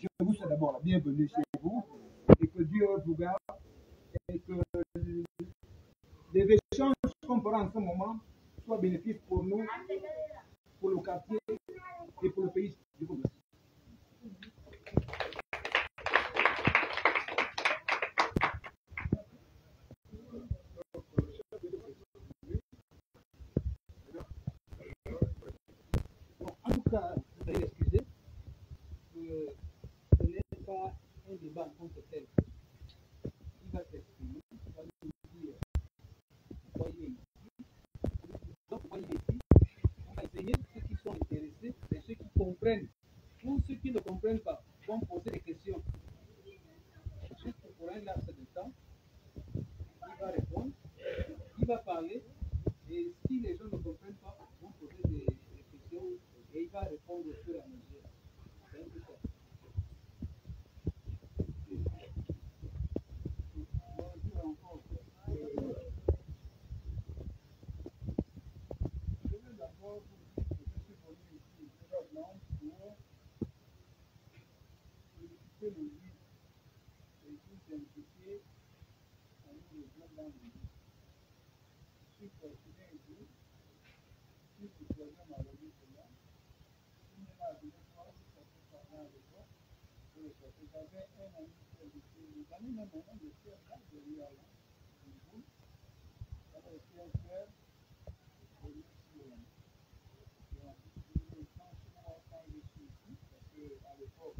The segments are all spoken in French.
Je vous souhaite d'abord la bienvenue chez vous et que Dieu vous garde et que les échanges qu'on fera en ce moment soient bénéfiques pour nous, pour le quartier et pour le pays du Congo. En tout cas, vous allez excuser, ce n'est pas un débat en tant que tel. Il va s'exprimer, il va nous dire voyez ici, donc voyez ici, on va essayer ceux qui sont intéressés et ceux qui comprennent, ou ceux qui ne comprennent pas, vont poser des questions. Juste pour un laps de temps, il va répondre, il va parler, et si les gens ne comprennent pas, vont poser des questions et il va répondre au fur et à mesure. C'est un peu ça. Bonjour encore. Je veux d'abord vous dire que je suis venu ici vraiment pour solliciter le guide et vous impliquer à nous rejoindre dans le guide. Je suis fortuné ici, si vous pouvez m'arriver cela, si vous m'avez pas, si ça peut parler avec vous, vous avez un ami qui est ici, vous avez même un ami qui est là, derrière là, vous, alors qui est frère, et lui aussi, franchement, quand je suis ici, parce qu'à l'époque,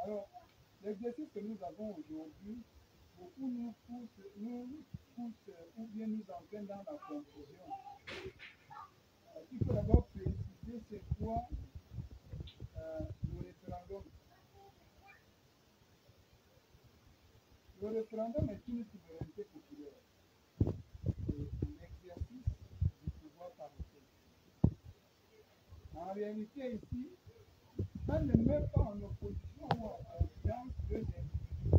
alors, l'exercice que nous avons aujourd'hui, beaucoup nous pousse ou bien nous entraîne dans la confusion. Il faut d'abord préciser c'est quoi le référendum. Le référendum est une souveraineté populaire. L'exercice du pouvoir parlementaire. En réalité, ici, ça ne met pas en opposition ou en concurrence deux individus.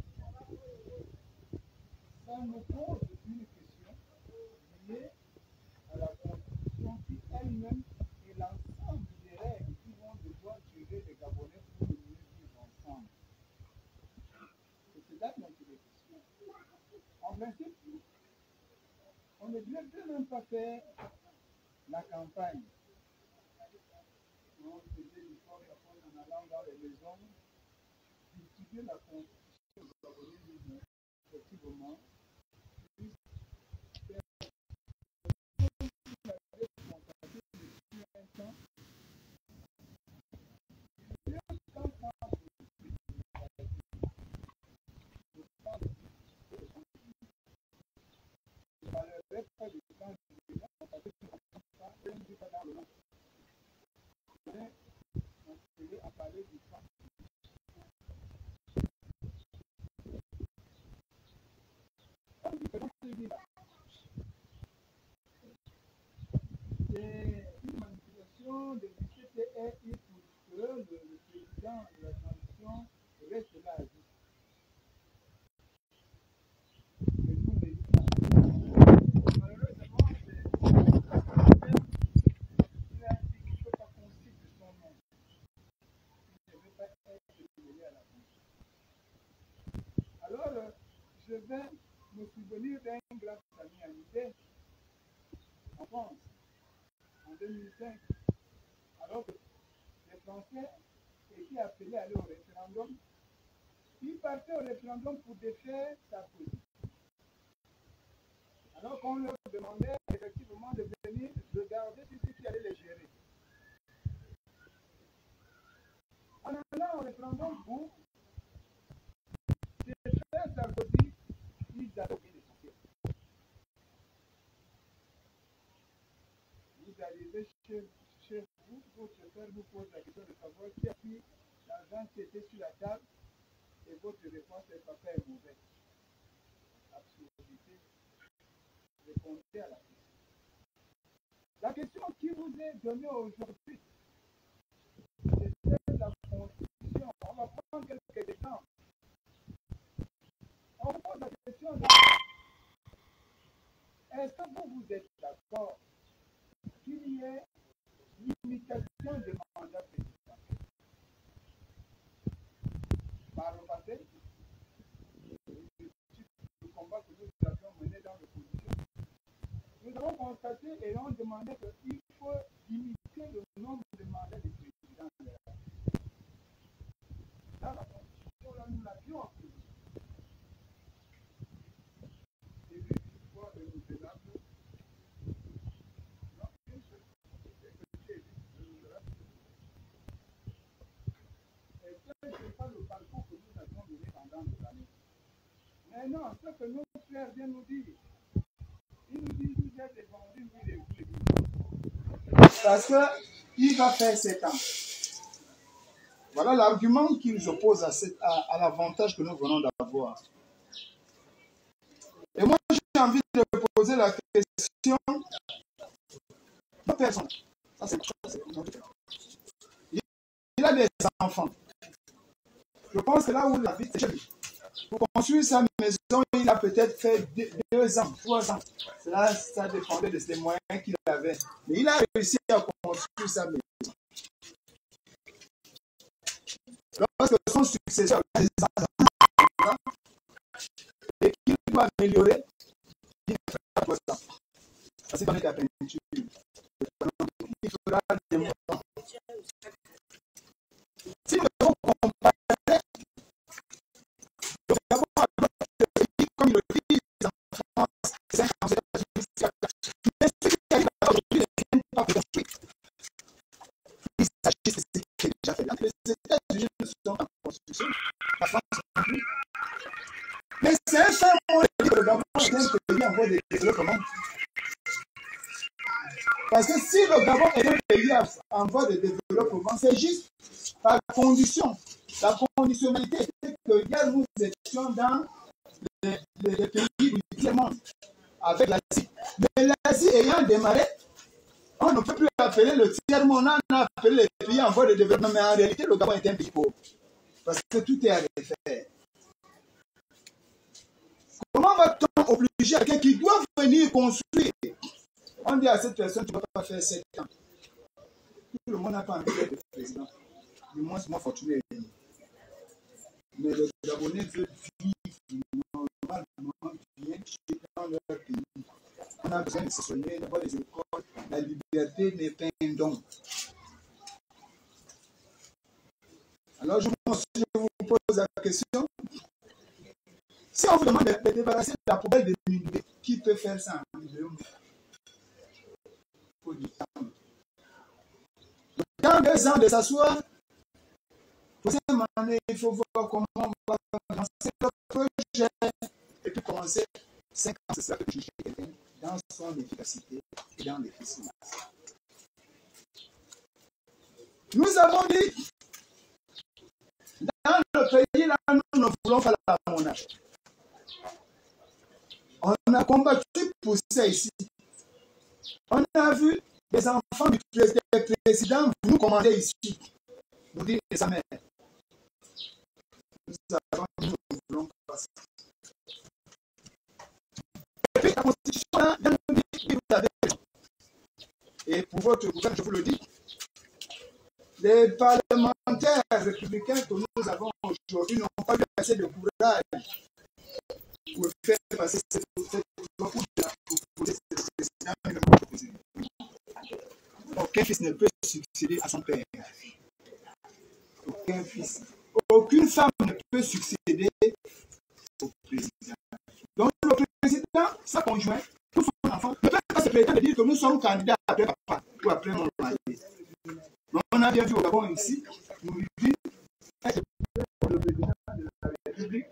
Ça nous pose une question liée à la Constitution qui elle-même est l'ensemble des règles qui vont devoir gérer les Gabonais pour mieux vivre ensemble. C'est là dont il est question. En principe, on ne devrait même pas faire la campagne. On faisait du sport en allant dans les maisons, cultiver la Constitution gabonaise, effectivement, c'est une manipulation de l'ICTR pour que le président de la transition reste là. Mais nous, les malheureusement, il a dit qu'il ne peut pas constituer son nom. Il ne veut pas être mêlé à la Constitution. Alors, je vais me souvenir d'un grand ami à l'idée en France, en 2005, alors que les Français étaient appelés à aller au référendum. Il partait au référendum pour défaire sa position. Alors qu'on leur demandait effectivement de venir regarder ce qui allait les gérer. En allant au référendum pour défaire sa position, ils avaient oublié l'essentiel. Vous arrivez chez vous, votre père vous pose la question de savoir qui a pris l'argent qui était sur la table et votre réponse est papa est mauvais. Absurdité. Répondez à la question. La question qui vous est donnée aujourd'hui, c'est celle de la Constitution. On va prendre quelques exemples. On pose la question de est-ce que vous êtes d'accord limitation des mandats présidentiels. Par le passé, le combat que nous avions mené dans l'opposition, nous avons constaté et on demandait qu'il faut limiter le nombre de mandats des présidents de la République. Dans la constitution, là, nous l'avions appris. Et vu l'histoire de nos élables, non, une seule et ça, ce n'est pas le parcours que nous avions mené pendant des années. Mais non, ce que nos frères viennent nous dire, ils nous disent vous êtes des bandits, oui, les parce qu'il va faire 7 ans. Voilà l'argument qui nous oppose à l'avantage que nous venons d'avoir. Et moi, j'ai envie de poser la question de personne. Ça, c'est il a des enfants. Je pense que là où il habite, c'est chez lui. Pour construire sa maison, il a peut-être fait 2 ans, 3 ans. Cela, ça dépendait de ses moyens qu'il avait. Mais il a réussi à construire sa maison. Lorsque son successeur a des enfants et qu'il doit améliorer, il fera 3 ans. Ça, c'est dans la peinture. Il fera des montants. Si nous devons comparer, nous avons comme il le dit, les enfants, 5 ans, mais ce qui arrive aujourd'hui n'est pas construit. Il s'agit de ce qui est déjà fait. Les États-Unis sont en construction, la France non plus. Mais c'est un seul moyen que le Gabon est un pays en voie de développement. Parce que si le Gabon est un pays en voie de développement, c'est juste par condition. La conditionnalité, c'est que hier nous étions dans les pays du tiers-monde avec l'Asie. Mais l'Asie ayant démarré, on ne peut plus appeler le tiers-monde, on a appelé les pays en voie de développement, mais en réalité, le Gabon est un pays pauvre. Parce que tout est à refaire. Comment va-t-on obliger quelqu'un qui doit venir construire? On dit à cette personne, tu ne vas pas faire 7 ans. Tout le monde n'a pas envie d'être président. Du moins, c'est moins fortuné. Mais le Gabonais veut vivre normalement bien dans leur pays. On a besoin de se soigner, d'avoir des écoles. La liberté n'est pas un don. Alors, je vous pose la question. Si on vous demande de débarrasser de la poubelle de l'unité, qui peut faire ça en 2 mois? Il faut du temps. Dans 2 ans de s'asseoir, il faut voir comment on va lancer le projet et puis commencer 5 ans, c'est ça que je juge quelqu'un dans son efficacité et dans l'efficience. Nous avons dit, dans le pays là, nous ne voulons pas la monarchie. On a combattu pour ça ici. On a vu des enfants du président nous commander ici. Nous dire sa mère. Nous ne voulons pas ça. Et puis la constitution là, nous dit que vous avez raison. Et pour votre gouvernement, je vous le dis, les parlementaires républicains que nous avons aujourd'hui n'ont pas eu assez de courage pour faire passer cette loi pour poser ce président. Aucun fils ne peut succéder à son père. Aucun fils. Aucune femme ne peut succéder au président. Donc le président, sa conjointe, tout son enfant, ne peut pas se prétendre dire que nous sommes candidats après papa ou après mon mari. On a bien vu au Gabon ici, nous lui dit, le président de la République,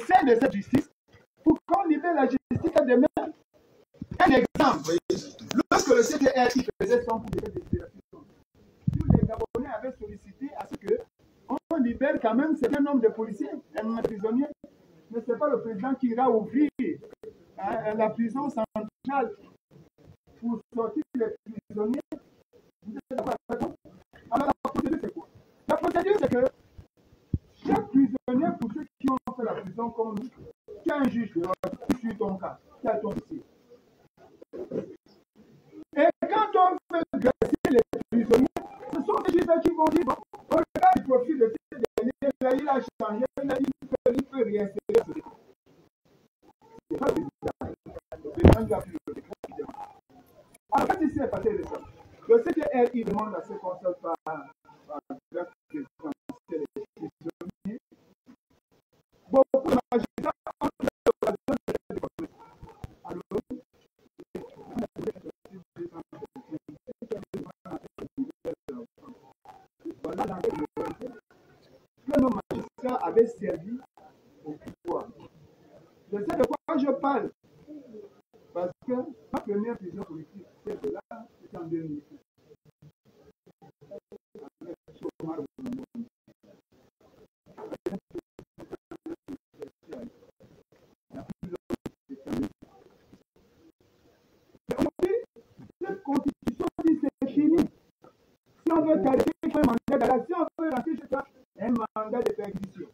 sein de cette justice pour qu'on libère la justice à demain. Un exemple, lorsque le CDR faisait son coup de délibération, tous les Gabonais avaient sollicité à ce qu'on libère quand même certains nombre de policiers, de prisonniers. Mais ce n'est pas le président qui ira ouvrir la prison centrale pour sortir les prisonniers. Vous êtes d'accord avec moi? Alors la procédure c'est quoi? La procédure c'est que chaque prisonnier, pour ceux qui ont fait la prison comme nous, tu as un juge qui suit ton cas, tu as ton dossier. Et quand on veut gracier les prisonniers, ce sont des juges qui vont dire, bon, on regarde le profil de ce dernier, là il a changé, là il peut réinsérer. C'est pas le président. Le président lui a pris le décret qui demande. Alors quand il s'est passé de ça, le CTR il demande à ce qu'on se fasse par la présidentielle et les prisonniers. Beaucoup de magistrats ont l'occasion de faire des compromis. Alors, voilà dans que nos magistrats avaient servi au pouvoir. Je sais de quoi je parle. Parce que ma première prison politique, celle-là, c'était en 2000. Cette constitution dit c'est fini. Si on veut t'arrêter, il faut un mandat d'arrêt. Si on veut rentrer chez toi, un mandat de perquisition.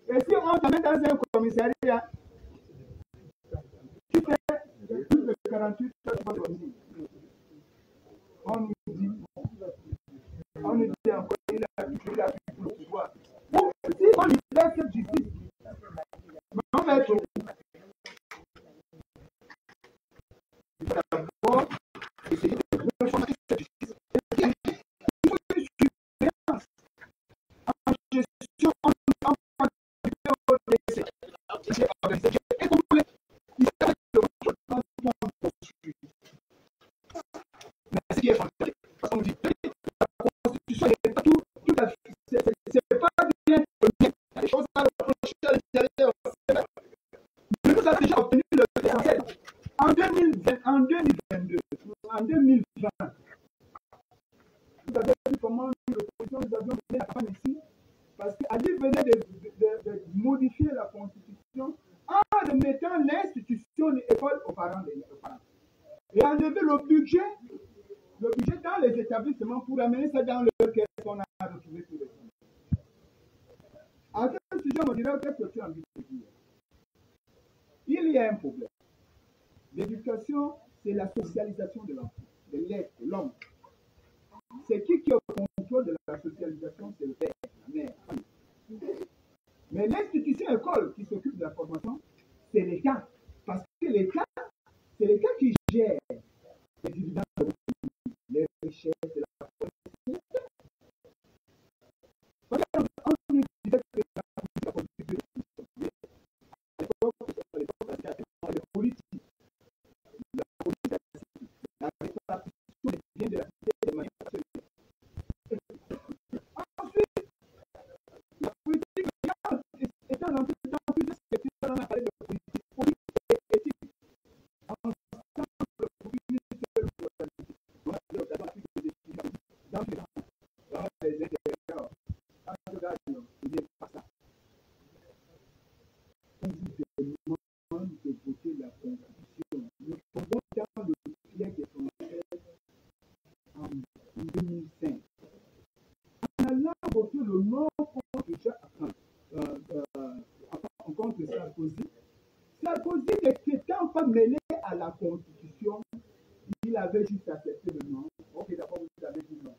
Et si on t'amène dans un commissariat, tu fais plus de 48 heures, tu vas dormir. On nous dit encore, il a plus pour le pouvoir. Si on libère cette justice, on va être d'abord essayer de reformer cette justice. Il faut une surveillance en gestion, en décès. Et vous voulez, il s'agit de mais ce qui est fantastique, parce qu'on dit, la Constitution n'est pas tout à fait, c'est pas bien connu. Les choses à reprocher à l'intérieur. Mais nous avons déjà obtenu l'essentiel. En 2022, en 2020, vous avez vu comment l'opposition, nous avions mené la campagne ici, parce qu'Ali venait de modifier la Constitution en mettant l'institution de l'école aux parents des parents. Et enlever le budget dans les établissements pour amener ça dans leur caisse qu'on a retrouvé tous les temps. À ce sujet, on dirait qu'est-ce que tu as envie de dire? Il y a un problème. L'éducation, c'est la socialisation de l'enfant, de l'être, de l'homme. C'est qui est au contrôle de la socialisation? C'est le père, la mère. Mais l'institution école qui s'occupe de la formation, c'est l'État. Parce que l'État, c'est l'État qui gère les dividendes, les richesses de la politique. On nous disait que la politique à l'époque, les politiques, la politique, la répartition des biens de la société de manière absolue. Ensuite, la politique étant l'entrée dans plusieurs secteurs, on a parlé de politique et éthique. Ensemble, le politique, on a dit l'occasion dans les intérieurs. En tout cas, il n'est pas ça. On vous demande de voter la Constitution. Nous tombons dans le piège des Français en 2005. En allant voter le non contre Sarkozy, Sarkozy n'étant pas mêlé à la Constitution, il avait juste accepté le non. Ok, d'abord vous avez dit non.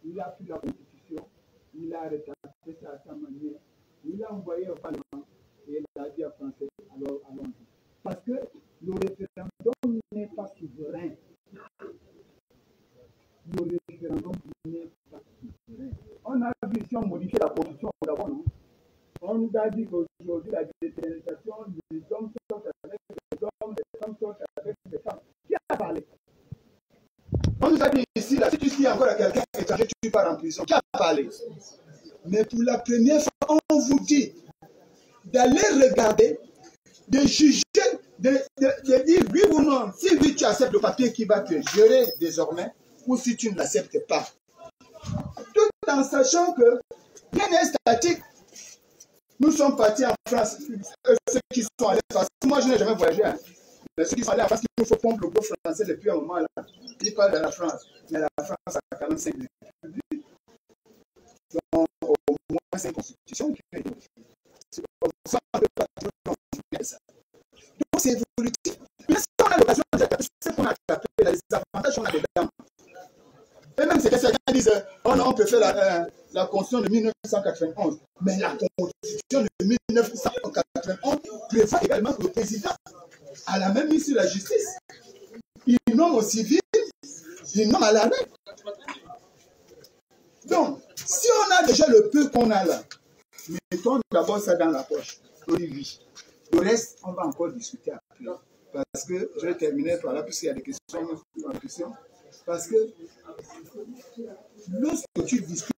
Il a pris la Constitution, il a rétabli ça à sa manière, il a envoyé au Parlement et il a dit à Français, alors allons-y. Parce que le référendum n'est pas souverain. Le référendum n'est pas souverain. On a vu si on modifie la Constitution d'abord, non? On nous a dit qu'aujourd'hui, la détermination, les hommes sortent avec les hommes, les femmes sortent avec les femmes. Qui a parlé? On nous a dit ici, là, si tu dis encore à quelqu'un étranger, tu pars en prison. Qui a parlé? Mais pour la première fois, on vous dit d'aller regarder de juger, de dire oui ou non, si oui tu acceptes le papier qui va te gérer désormais, ou si tu ne l'acceptes pas. Tout en sachant que rien n'est statique. Nous sommes partis en France, ceux qui sont allés en France, moi je n'ai jamais voyagé, hein. Mais ceux qui sont allés en France, il nous faut pomper le gros français depuis un moment là. Ils parlent de la France, mais la France a quand même 5 républiques, donc au moins 5 constitutions. C'est comme ça, on ne peut pas toujours ça. Donc c'est évolutif. Mais si on a l'occasion de taper ce qu'on a tapé, les avantages qu'on a dedans. Et même c'est que certains disent, oh non, on peut faire la constitution de 1991. Mais la constitution de 1991 prévoit également que le président a la même mise sur la justice. Il nomme au civil, il nomme à l'armée. Donc, si on a déjà le peu qu'on a là, mettons d'abord ça dans la poche. Oui. Le reste, on va encore discuter après. Parce que je vais terminer par là, puisqu'il y a des questions. Parce que lorsque tu discutes,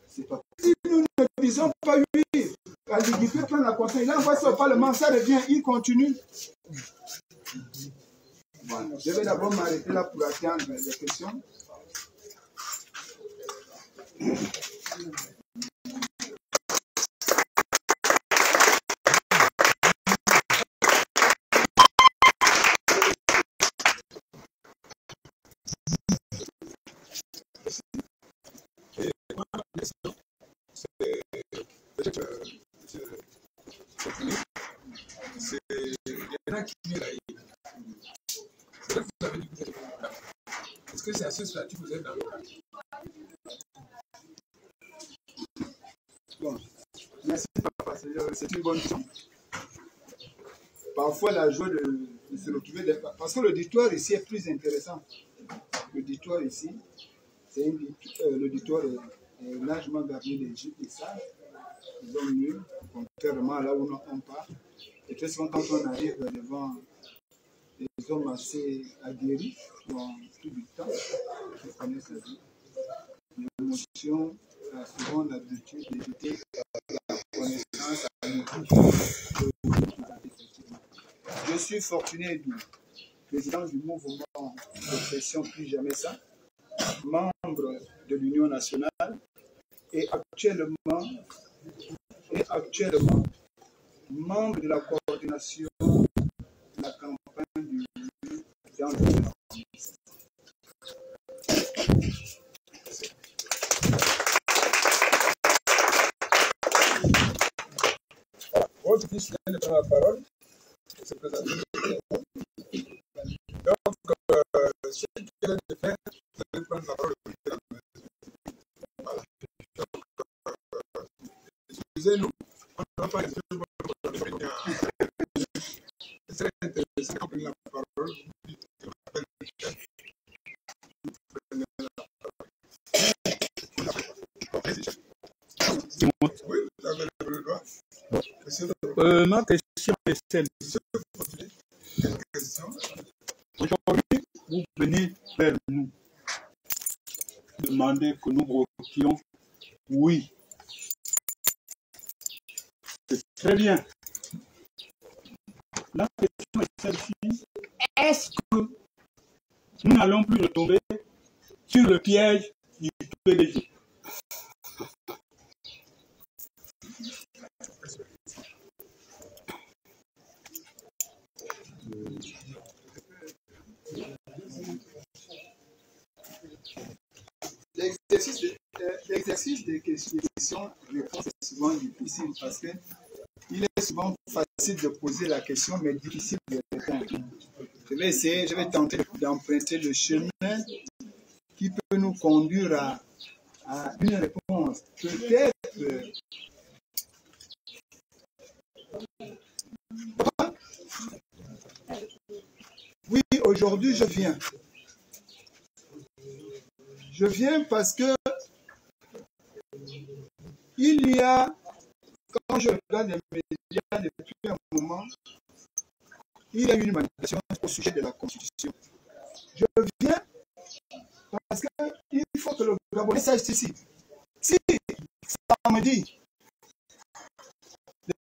c'est pas. Si nous ne disons pas oui, il peut prendre la conscience, il envoie ça au Parlement, ça revient, il continue. Voilà. Je vais d'abord m'arrêter là pour attendre les questions. Est-ce que c'est à ce statut que vous êtes dans le cas? Bon, merci papa, c'est une bonne question. Parfois la joie de se retrouver, parce que l'auditoire ici est plus intéressant. L'auditoire ici, c'est l'auditoire est largement garni d'Égypte et ça, ils ont mieux, contrairement à là où on part. Et très souvent quand on arrive devant des hommes assez aguerris, qui ont plus du temps, qui connaissent la vie, l'émotion a souvent l'habitude d'éviter la connaissance à nous. Je suis fortuné du président du mouvement d'oppression Plus Jamais Ça, membre de l'Union nationale et actuellement membre de la coordination de la campagne du dans le Votre fils vient de prendre la parole et se présenter. Donc, ce qu'il vient de faire, vous allez prendre la parole. Voilà. Donc, excusez-nous, on ne va pas essayer de c'est très intéressant qu'on prenne la parole. Oui, vous avez le droit. Ma question est celle-ci. Aujourd'hui, vous venez vers nous demander que nous votions oui. C'est très bien. La question est celle-ci. Est-ce que nous n'allons plus retomber sur le piège du PDG? L'exercice des questions-réponses est souvent difficile parce que il est souvent facile de poser la question, mais difficile de répondre. Je vais tenter d'emprunter le chemin qui peut nous conduire à une réponse. Peut-être. Oui, aujourd'hui je viens. Je viens parce que il y a, quand je regarde les médias depuis un moment, il y a eu une manifestation au sujet de la Constitution. Je viens parce qu'il faut que le Gabonais sache ceci. Si samedi,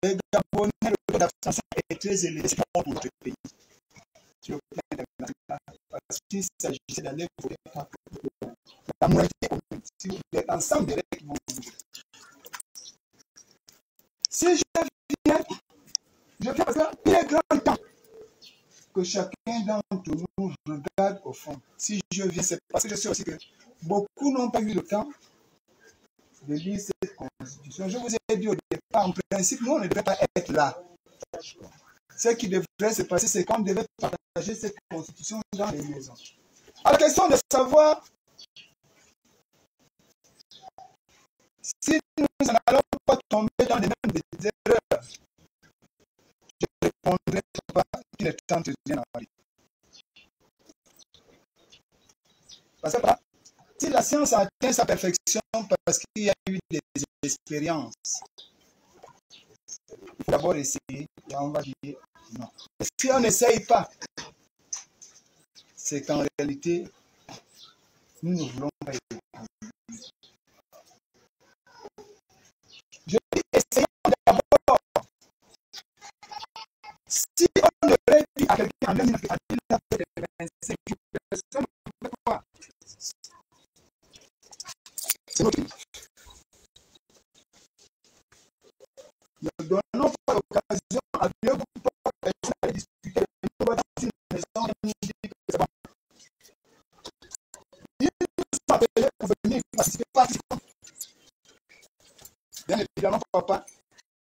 les Gabonais, le très élevés pour notre pays. Sur le plan international, parce qu'il s'agissait d'aller voter la moitié, si l'ensemble des règles vont bouger. Si je viens parce qu'il est grand temps que chacun d'entre nous regarde au fond. Si je viens, c'est parce que je sais aussi que beaucoup n'ont pas eu le temps de lire cette constitution. Je vous ai dit au départ, en principe, nous, on ne devrait pas être là. Ce qui devrait se passer, c'est qu'on devait partager cette constitution dans les maisons. À la question de savoir si nous n'allons pas tomber dans les mêmes erreurs, je répondrai pas qu'il est temps de rien en vie. Parce que si la science atteint sa perfection parce qu'il y a eu des expériences, il faut d'abord essayer et on va dire non. Et si on n'essaye pas, c'est qu'en réalité, nous ne voulons pas y répondre. Je dis essayons d'abord. Si on devrait dire à quelqu'un en 2025, personne ne peut pas. C'est notre vie. Ne donnons pas l'occasion à Dieu pour pas personne à discuter. Nous voici une maison et nous dit que c'est bon. Ils nous sont appelés pour venir participer. Bien évidemment, papa,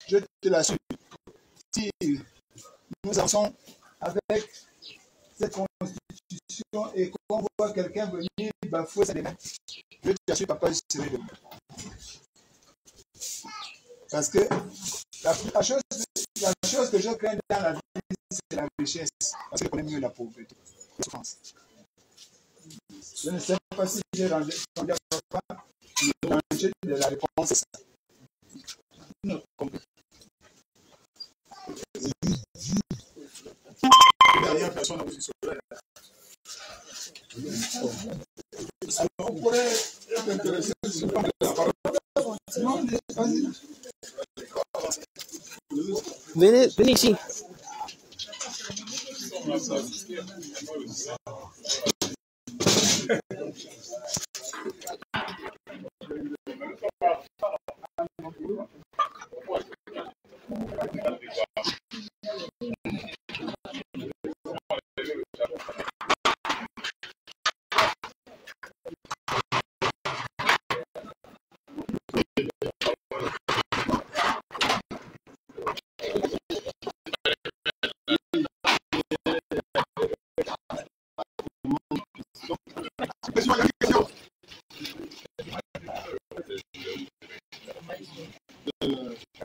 je te l'assure. Si nous avançons avec cette constitution et qu'on voit quelqu'un venir bafouer sa démarche, je t'assure, papa, je serai debout. Parce que la chose que je crains dans la vie, c'est la richesse. Parce que je connais mieux la pauvreté. La souffrance. Je ne sais pas si j'ai rendu à papa, le danger de la réponse est ça. Non, compris. Derrière, personne n'a aussi sur là. Alors, on pourrait être intéressé sur la parole. Non, vas-y. Venez ici.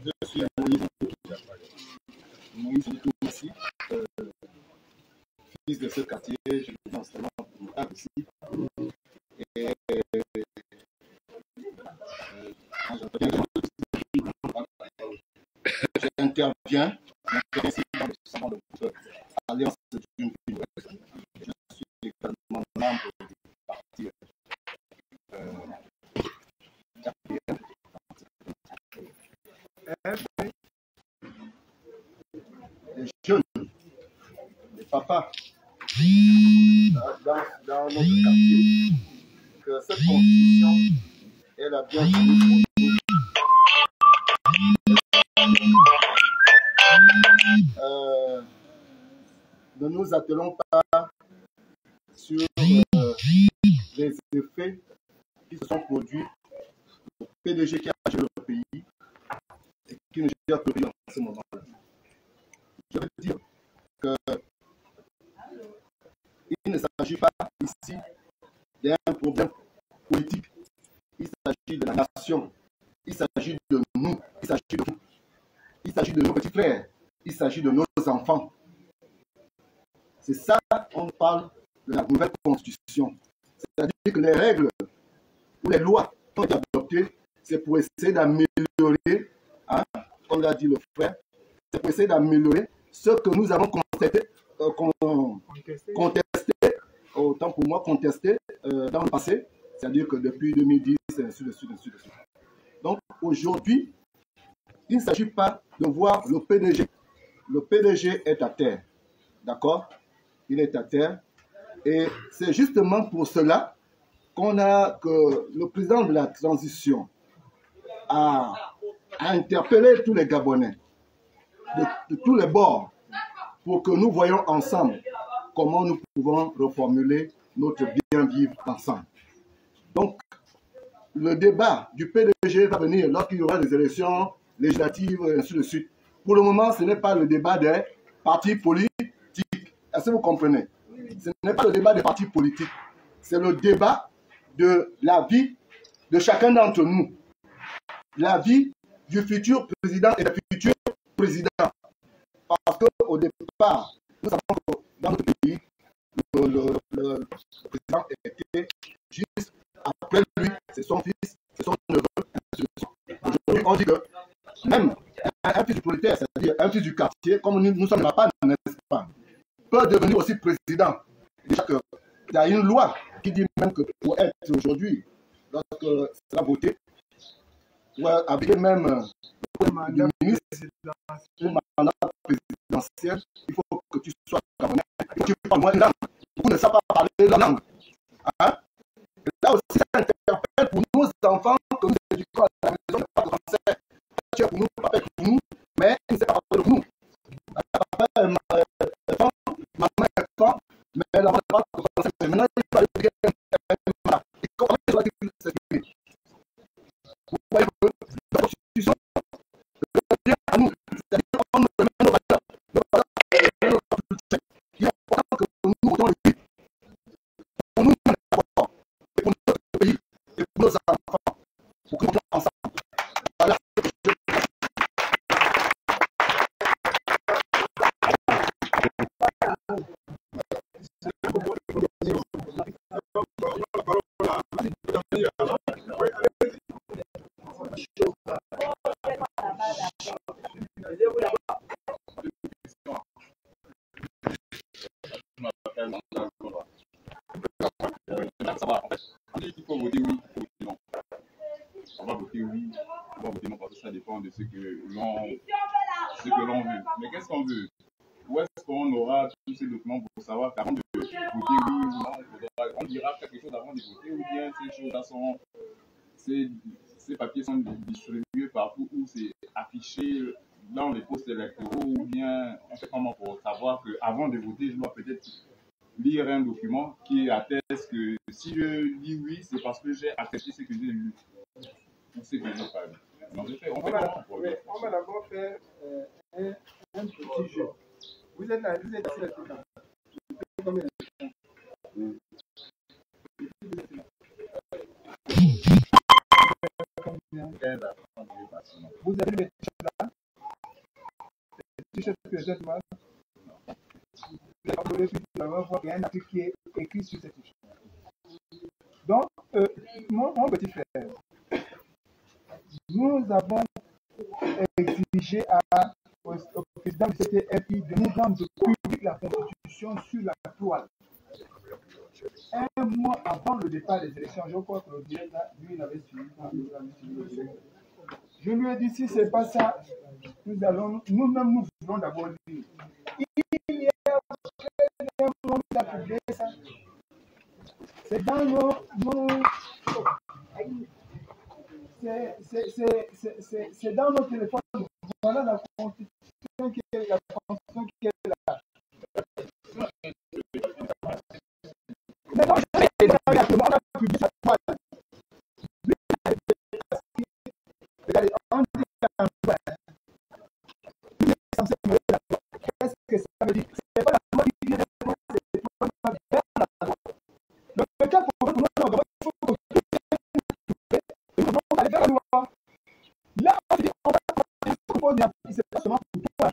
Je suis Moïse aussi, fils de ce quartier, je vis en ce moment pour aussi. Et j'interviens ici dans le salon de votre alliance d'une ville. Je suis également membre du parti les jeunes, les papas dans notre quartier, que cette constitution est la bienvenue pour nous. Ne nous attelons pas sur les effets qui se sont produits au PDG qui a géré le pays et qui ne gère plus rien en ce moment-là. Je veux dire qu'il ne s'agit pas ici d'un problème politique. Il s'agit de la nation. Il s'agit de nous. Il s'agit de vous. Il s'agit de nos petits frères. Il s'agit de nos enfants. C'est ça qu'on parle de la nouvelle constitution. C'est-à-dire que les règles ou les lois qui ont été adoptées, c'est pour essayer d'améliorer, hein, comme l'a dit le frère, c'est pour essayer d'améliorer ce que nous avons contesté, autant pour moi contesté dans le passé, c'est-à-dire que depuis 2010, ainsi de suite. Donc aujourd'hui, il ne s'agit pas de voir le PDG le PDG est à terre. D'accord? Il est à terre. Et c'est justement pour cela que le président de la transition a interpellé tous les Gabonais de tous les bords pour que nous voyions ensemble comment nous pouvons reformuler notre bien vivre ensemble. Donc, le débat du PDG va venir lorsqu'il y aura des élections législatives et ainsi de suite. Pour le moment, ce n'est pas le débat des partis politiques. Est-ce que vous comprenez? Ce n'est pas le débat des partis politiques. C'est le débat de la vie de chacun d'entre nous. La vie du futur président et du futur président. Parce qu'au départ, nous savons que dans notre pays, le président était juste après lui, c'est son fils, c'est son neveu. Aujourd'hui, on dit que même un fils du prolétaire, c'est-à-dire un fils du quartier, comme nous sommes là-bas, n'est-ce pas, peut devenir aussi président. Déjà qu'il y a une loi qui dit même que pour être aujourd'hui, lorsque c'est la voté, pour habiter même le ministre, le mandat présidentiel, il faut que tu sois gabonais, il faut que tu parles moins une langue. Beaucoup ne savent pas parler la langue. Hein? Là aussi, ça interpelle pour nos enfants que nous éduquons à la maison, ne pas de français. Tu es pour nous, papa est pour nous, mais il ne sait pas parler de nous. Papa est fort, maman est fort, mais la maman n'est pas français. Maintenant, il va dire et comment il doit s'exprimer. Vous voyez que la Constitution revient à nous, c'est-à-dire qu'on nous remet nos valeurs. Nos valeurs et nos cultures. Il est important que nous votons le oui. Pour nous, d'abord, et pour notre pays, et pour nos enfants, pour que nous votons ensemble. Voilà. Il faut voter oui, il faut voter non. On va voter oui, on va voter non parce que ça dépend de ce que l'on veut. Mais qu'est-ce qu'on veut? Où est-ce qu'on aura tous ces documents pour savoir qu'avant de voter oui ou non, on dira quelque chose avant de voter, ou bien ces choses-là sont, ces papiers sont distribués partout où c'est affiché dans les postes électoraux, ou bien on fait comment pour savoir qu'avant de voter, je dois peut-être lire un document qui atteste que si je dis oui, c'est parce que j'ai accepté ce que j'ai lu ou ce que j'ai pas lu. Donc, on va d'abord faire un petit jeu. Vous êtes là, vous êtes assis là. Combien de temps? Vous avez les t-shirts là? Les t-shirts que je dois. Vous allez voir qu'il y a un article qui est écrit sur cette t-shirt. Donc, mon petit frère, nous avons exigé au président du CTFI de nous rendre public la Constitution sur la toile. Un mois avant le départ des élections, je crois que le directeur, lui, il avait suivi le directeur. Je lui ai dit, si ce n'est pas ça, nous-mêmes, nous voulons d'abord lire. Il y a un moment où il a publié ça. C'est dans c'est dans nos téléphones. Voilà la Constitution qui est là. Mais donc, on a publié ça. Regardez, on dit qu'est-ce que ça veut dire? C'est pas la loi qui vient de c'est toi vers la loi. Le cas pour nous, il faut que aller vers la loi. Là, on va proposer, c'est pas seulement pour toi,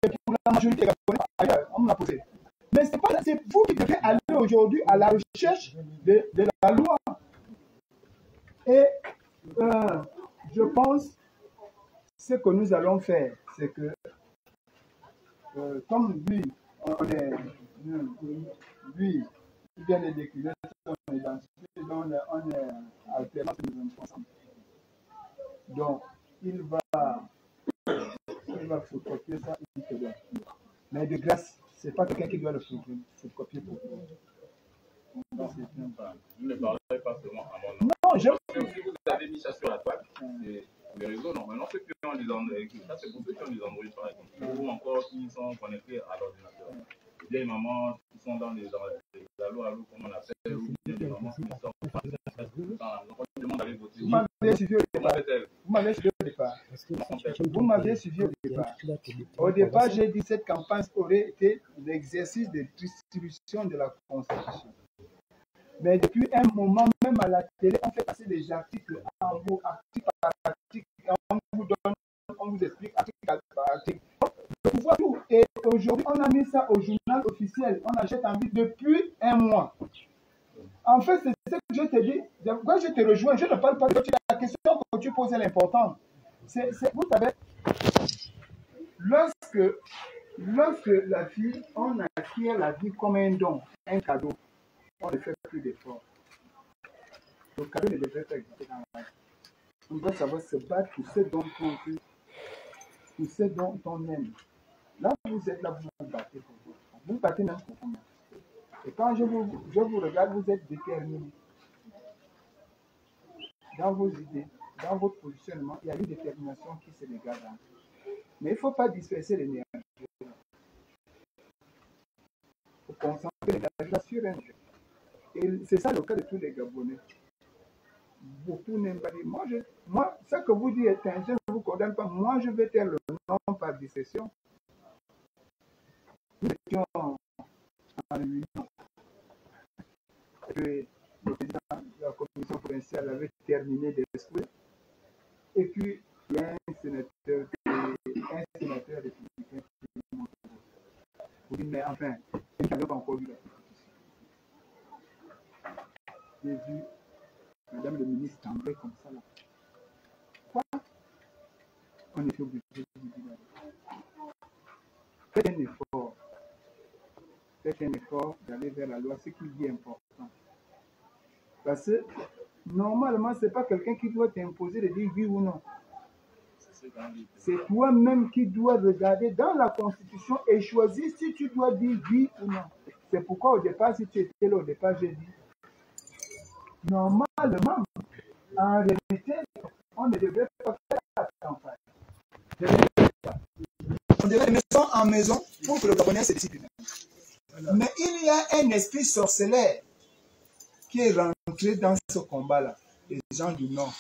c'est pour la majorité gabonaise ailleurs, on m'a posé. Mais c'est vous qui devez aller aujourd'hui à la recherche de la loi. Et je pense ce que nous allons faire, c'est que comme lui, lui, il vient de décrire son identité, donc on est alternant ensemble. Donc, il va photocopier ça, il te donne. de grâce. Ce n'est pas quelqu'un qui doit le copier pour vous. Vous ne parlez pas seulement à mon nom. Non, je... Si vous avez mis ça sur la toile, les réseaux, non. Maintenant, ceux qui ont des Android, ça c'est pour ceux qui ont des Android par exemple, ou encore qui sont connectés à l'ordinateur. Il y a des mamans qui sont dans les allo, comme on appelle, ou bien des mamans qui sont Vous m'avez suivi au départ. Vous m'avez suivi au départ. Vous m'avez suivi au départ. Au départ, j'ai dit que cette campagne aurait été l'exercice de distribution de la Constitution. Mais depuis un moment, même à la télé, on fait passer des articles en vous, article par article, on vous explique article par article. Le pouvoir tout. Et aujourd'hui, on a mis ça au journal officiel. On achète en ville depuis un mois. En fait, c'est ce que je te dis. Quand je te rejoins, je ne parle pas de la question que tu poses est l'importante. Vous savez, lorsque la vie, on acquiert la vie comme un don, un cadeau, on ne fait plus d'efforts. Le cadeau ne devrait pas exister dans la vie. On doit savoir se battre pour ce dont on veut, pour ce dont on aime. Là, vous êtes là, vous vous battez pour vous. Vous battez même pour vous. Et quand je vous regarde, vous êtes déterminé. Dans vos idées, dans votre positionnement, il y a une détermination qui se dégage. Mais il ne faut pas disperser l'énergie. Il faut concentrer l'énergie sur un jeu. Et c'est ça le cas de tous les Gabonais. Beaucoup n'aiment pas dire. Moi, ce que vous dites est un jeu, je ne vous condamne pas. Moi, je vais taire le nom par discrétion. Nous étions en réunion. Le président de la commission provinciale avait terminé d'exploiter. Et puis, il y a un sénateur républicain qui montre. Vous dites, mais enfin, il n'avait pas encore vu la constitution. J'ai vu Madame le ministre tembler comme ça là. Quoi? On était obligé de dire. Faites un effort. Faites un effort d'aller vers la loi, ce qui est important. Parce que normalement, ce n'est pas quelqu'un qui doit t'imposer de dire oui ou non. C'est toi-même qui dois regarder dans la Constitution et choisir si tu dois dire oui ou non. C'est pourquoi au départ, si tu étais là au départ, j'ai dit normalement, en réalité, on ne devrait pas faire la campagne. On devrait de maison en maison pour que le Gabonais se décide. Mais il y a un esprit sorcellaire qui est rentré dans ce combat-là, les gens du Nord.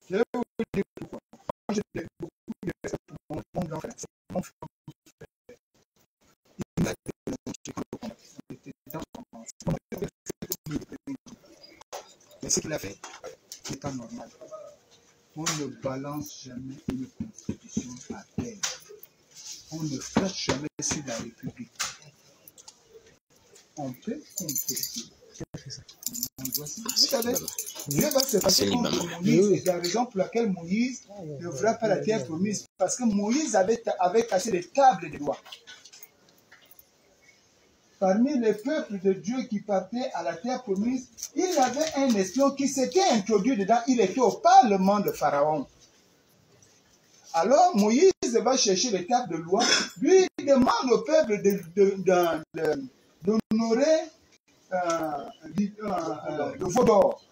Je vais vous dire pourquoi. Moi, je fais beaucoup de respect pour mon grand frère. C'est mon frère. Il m'a dénoncé quand on était dans son camp. Mais ce qu'il a fait, c'est pas normal. On ne balance jamais une constitution à terre. On ne frappe jamais sur la République. On peut contester. Vous savez, Dieu va se passer contre Moïse. C'est la raison pour laquelle Moïse ne frappe pas la terre promise. Parce que Moïse avait cassé les tables de loi. Parmi les peuples de Dieu qui partaient à la terre promise, il y avait un espion qui s'était introduit dedans. Il était au parlement de Pharaon. Alors Moïse va chercher les tables de loi, lui demande au peuple d'honorer le veau d'or.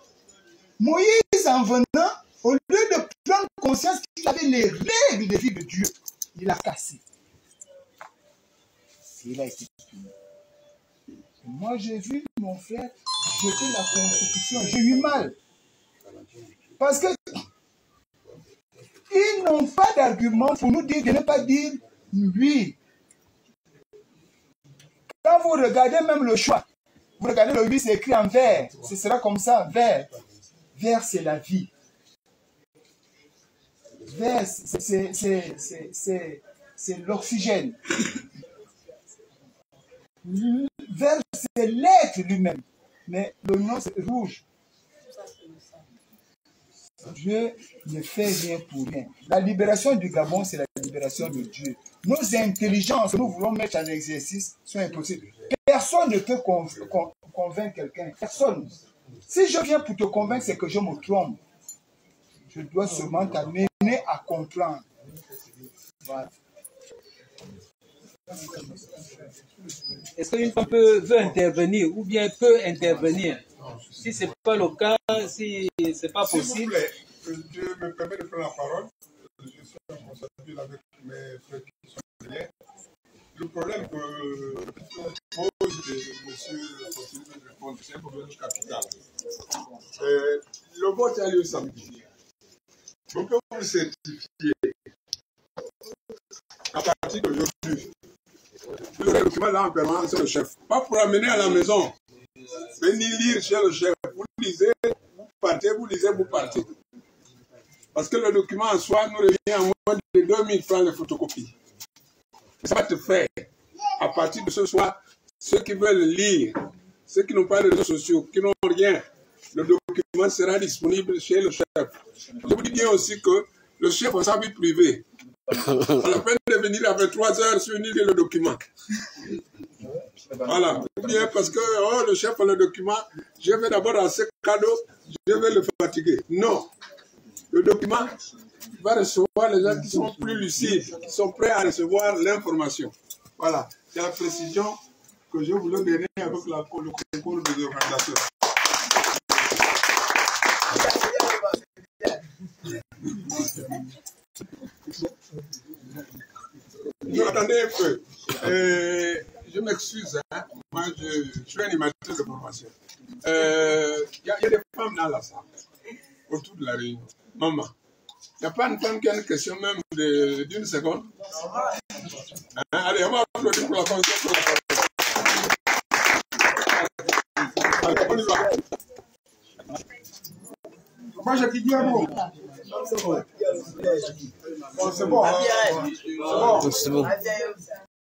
Moïse, en venant, au lieu de prendre conscience qu'il avait les règles de vie de Dieu, il a cassé. Il a été puni. Moi, j'ai vu mon frère jeter la Constitution. J'ai eu mal. Parce que ils n'ont pas d'argument pour nous dire de ne pas dire oui. Quand vous regardez même le choix, vous regardez le oui, c'est écrit en vert. Ce sera comme ça, vert. Vert, c'est la vie. Vert, c'est l'oxygène. Vert, c'est l'être lui-même. Mais le nom, c'est rouge. Dieu ne fait rien pour rien. La libération du Gabon, c'est la libération de Dieu. Nos intelligences que nous voulons mettre en exercice sont impossibles. Personne ne peut convaincre quelqu'un. Personne. Si je viens pour te convaincre, c'est que je me trompe. Je dois seulement t'amener à comprendre. Voilà. Est-ce qu'une femme veut intervenir ou bien peut intervenir? Si ce n'est pas le cas, si ce n'est pas possible. S'il vous plaît, je me permets de prendre la parole. Je suis en consensus avec mes frères qui sont derrière. Le problème que pose monsieur le répondre, c'est un problème capital. Le vote a lieu samedi. On peut vous certifier à partir d'aujourd'hui. Le document là en permanence, c'est le chef. Pas pour amener à la maison. Venir lire chez le chef. Vous lisez, vous partez, vous lisez, vous partez. Parce que le document en soi nous revient à moins de 2000 francs de photocopie. Ça va te faire. À partir de ce soir, ceux qui veulent lire, ceux qui n'ont pas de réseaux sociaux, qui n'ont rien, le document sera disponible chez le chef. Je vous dis bien aussi que le chef a sa vie privée. À la peine de venir avec 3 heures sur lire le document. Voilà. Bien parce que le chef a le document, je vais d'abord dans ce cadeau, je vais le fatiguer. Non. Le document va recevoir les gens qui sont plus lucides, qui sont prêts à recevoir l'information. Voilà. C'est la précision que je voulais donner avec le concours de l'organisation. Attendez un peu. Je m'excuse. Hein. Moi, je suis animateur de formation. Il y a des femmes dans la salle, autour de la réunion. Maman, il n'y a pas une femme qui a une question même d'une seconde? Hein? Allez, on va applaudir pour la conscience. Allez, on y va. Moi, j'ai dit un mot. C'est bon. Bon, c'est bon. Hein? C'est bon. C'est bon.